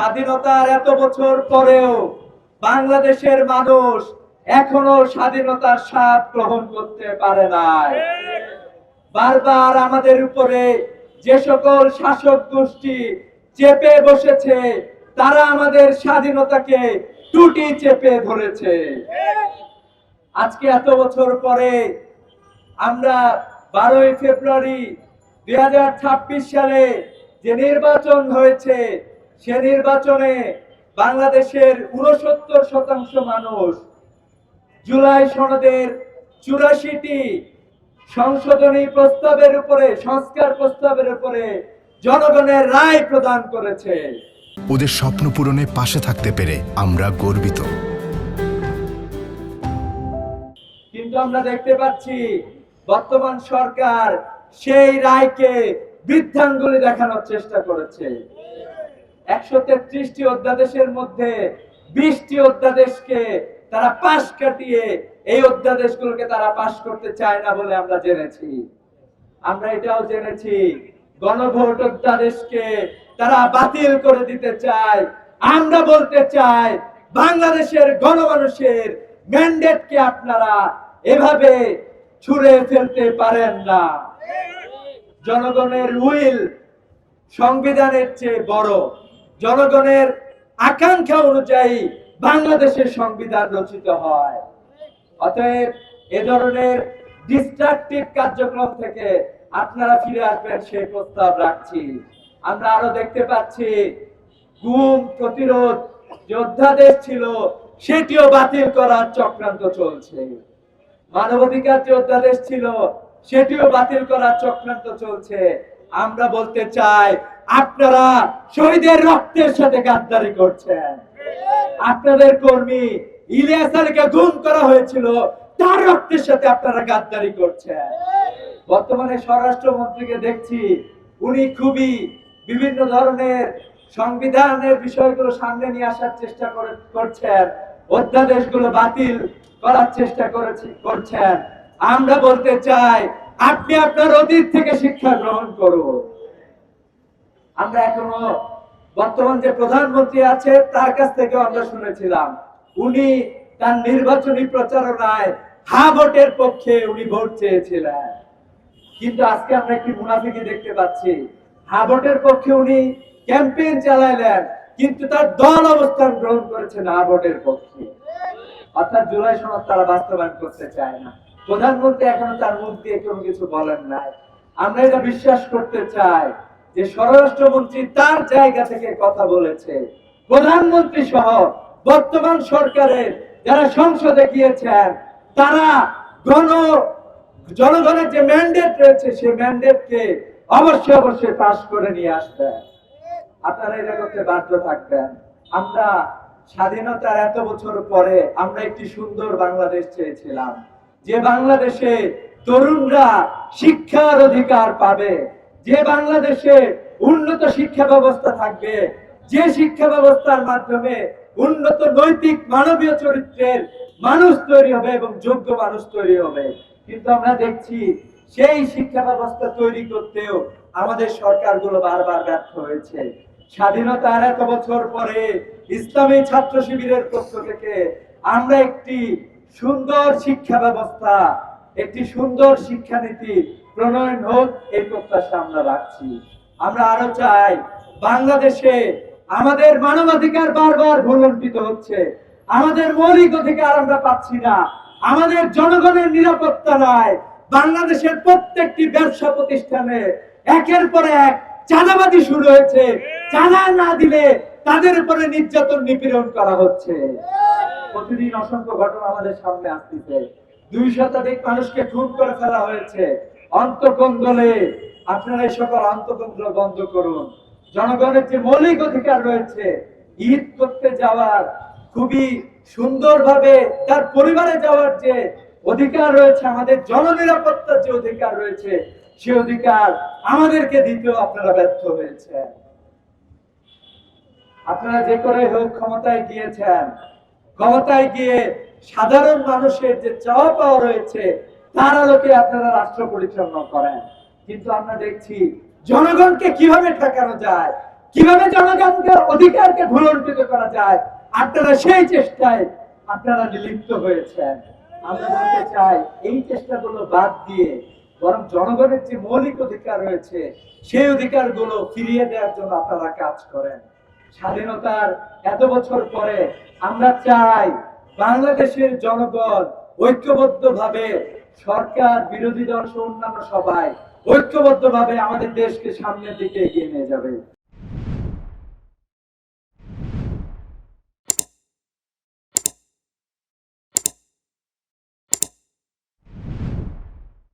স্বাধীনতার এত বছর পরেও বাংলাদেশের মানুষ এখনো স্বাধীনতার স্বাদ গ্রহণ করতে পারে নাই। বারবার আমাদের উপরে যে সকল শাসক গোষ্ঠী চেপে বসেছে, তারা আমাদের স্বাধীনতাকে টুটি চেপে ধরেছে। আজকে এত বছর পরে আমরা 12ই ফেব্রুয়ারি 2026 সালে যে নির্বাচন হয়েছে, সে নির্বাচনে বাংলাদেশের 69% মানুষ জুলাই সনদের 84টি সংশোধনী প্রস্তাবের উপরে, সংস্কার প্রস্তাবের উপরে জনগণের রায় প্রদান করেছে। ওদের স্বপ্ন পূরণে পাশে থাকতে পেরে আমরা গর্বিত। কিন্তু আমরা দেখতে পাচ্ছি বর্তমান সরকার সেই রায়কে বৃদ্ধাঙ্গুলি দেখানোর চেষ্টা করেছে। 133টি অধ্যাদেশের মধ্যে 20টি অধ্যাদেশকে তারা পাশ কাটিয়ে এই অধ্যাদেশগুলোকে তারা পাশ করতে চায় না বলে আমরা জেনেছি। আমরা এটাও জেনেছি গণভোট অধ্যাদেশকে তারা বাতিল করে দিতে চায়। আমরা বলতে চাই, বাংলাদেশের গণমানুষের ম্যান্ডেটকে আপনারা এভাবে ছুঁড়ে ফেলতে পারেন না। জনগণের উইল সংবিধানের চেয়ে বড়। জনগণের আকাঙ্ক্ষা অনুযায়ী বাংলাদেশের সংবিধান রচিত হয়। অতএব এ ধরনের ডিস্ট্রাকটিভ কার্যক্রম থেকে আপনারা ফিরে আসবেন সেই প্রস্তাব রাখছি। আমরা আরো দেখতে পাচ্ছি গুম প্রতিরোধ যে অধ্যাদেশ ছিল, সেটিও বাতিল করার চক্রান্ত চলছে। মানবাধিকার যে অধ্যাদেশ ছিল, সেটিও বাতিল করার চক্রান্ত চলছে। আমরা বলতে চাই, আপনারা শহীদের রক্তের সাথে গাদ্দারি করছেন। আপনাদের কর্মী ইলিয়াস আলীকে গুম করা হয়েছিল, তার রক্তের সাথে আপনারা গাদ্দারি করছেন। বর্তমানে স্বরাষ্ট্রমন্ত্রীকে দেখছি, উনি খুবই বিভিন্ন ধরনের সংবিধানের বিষয়গুলো সামনে নিয়ে আসার চেষ্টা করছেন, অধ্যাদেশগুলো বাতিল করার চেষ্টা করছেন। আমরা বলতে চাই, আপনি আপনার অতীত থেকে শিক্ষা গ্রহণ করুন। আমরা এখনো বর্তমান যে প্রধানমন্ত্রী আছে, তার কাছ থেকে আমরা শুনেছিলাম উনি তার নির্বাচনী প্রচারণায় হা ভোটের পক্ষে উনি ভোট চেয়েছিলেন। কিন্তু আজকে আমরা একটি মুনাফিকি দেখতে পাচ্ছি, হা ভোটের পক্ষে উনি ক্যাম্পেইন চালাইলেন, কিন্তু তার দল অবস্থান গ্রহণ করেছে না ভোটের পক্ষে। অর্থাৎ জুলাই সনদ তারা বাস্তবায়ন করতে চায় না। প্রধানমন্ত্রী এখনো তার মুখ দিয়ে কোনো কিছু বলেন নাই। আমরা এটা বিশ্বাস করতে চাই যে স্বরাষ্ট্রমন্ত্রী তার জায়গা থেকে কথা বলেছে। প্রধানমন্ত্রী সহ বর্তমান সরকারের যারা সংসদে গিয়েছেন, তারা জনগণের যে ম্যান্ডেট রয়েছে, সেই ম্যান্ডেটকে অবশ্যই পাশ করে নিয়ে আসবেন। আপনারা এটা করতে বাধ্য থাকবেন। আমরা স্বাধীনতার এত বছর পরে আমরা একটি সুন্দর বাংলাদেশ চেয়েছিলাম, যে বাংলাদেশে তরুণরা শিক্ষার অধিকার পাবে, যে বাংলাদেশে উন্নত শিক্ষা ব্যবস্থা থাকবে, যে শিক্ষা ব্যবস্থার মাধ্যমে উন্নত নৈতিক মানবীয় চরিত্রের মানুষ তৈরি হবে এবং যোগ্য মানুষ তৈরি হবে। কিন্তু আমরা দেখছি সেই শিক্ষা ব্যবস্থা তৈরি করতেও আমাদের সরকারগুলো বারবার ব্যর্থ হয়েছে। স্বাধীনতার এত বছর পরে ইসলামী ছাত্র শিবিরের পক্ষ থেকে আমরা একটি সুন্দর শিক্ষা ব্যবস্থা, একটি সুন্দর শিক্ষানীতি প্রণয়ন হোক, এই প্রত্যাশা আমরা রাখছি। আমরা আরো চাই, বাংলাদেশে আমাদের মানবাধিকার বারবার ভুলণ্ঠিত হচ্ছে, আমাদের মৌলিক অধিকার আমরা পাচ্ছি না, আমাদের জনগণের নিরাপত্তা নাই। বাংলাদেশের প্রত্যেকটি ব্যবসা প্রতিষ্ঠানে একের পর এক চাঁদাবাজি শুরু হয়েছে। চাঁদা না দিলে তাদের উপরে নির্যাতন নিপীড়ন করা হচ্ছে। প্রতিদিন অসংখ্য ঘটনা আমাদের সামনে আসছে। 2 শতাধিক মানুষকে খুন করে ফেলা হয়েছে অন্তঃকন্দলে। আপনারা এই সকল অন্তঃকন্দল বন্ধ করুন। জনগণের যে মৌলিক অধিকার রয়েছে, ঈদ করতে যাওয়ার, খুবই সুন্দরভাবে তার পরিবারে যাওয়ার যে অধিকার রয়েছে, আমাদের জননিরাপত্তার যে অধিকার রয়েছে, সে অধিকার আমাদেরকে দিতেও আপনারা ব্যর্থ হয়েছেন। আপনারা যে করে হোক ক্ষমতায় গিয়েছেন, ক্ষমতায় গিয়ে সাধারণ মানুষের যে চাওয়া পাওয়া রয়েছে, তার আলোকে আপনারা রাষ্ট্র পরিচালনা করেন। কিন্তু আমরা দেখছি জনগণকে কিভাবে ঠেকানো যায়, কিভাবে জনগণের অধিকারকে ভুলণ্ঠিত করা যায়, আপনারা সেই চেষ্টায় আপনারা লিপ্ত হয়েছেন। আমরা বলতে চাই এই চেষ্টাগুলো বাদ দিয়ে বরং জনগণের যে মৌলিক অধিকার রয়েছে সেই অধিকারগুলো ফিরিয়ে দেওয়ার জন্য আপনারা কাজ করেন। স্বাধীনতার এত বছর পরে আমরা চাই বাংলাদেশের জনগণ ঐক্যবদ্ধভাবে, সরকার বিরোধী দল সহ অন্যান্য সবাই ঐক্যবদ্ধভাবে আমাদের দেশকে সামনের দিকে এগিয়ে নিয়ে যাবে।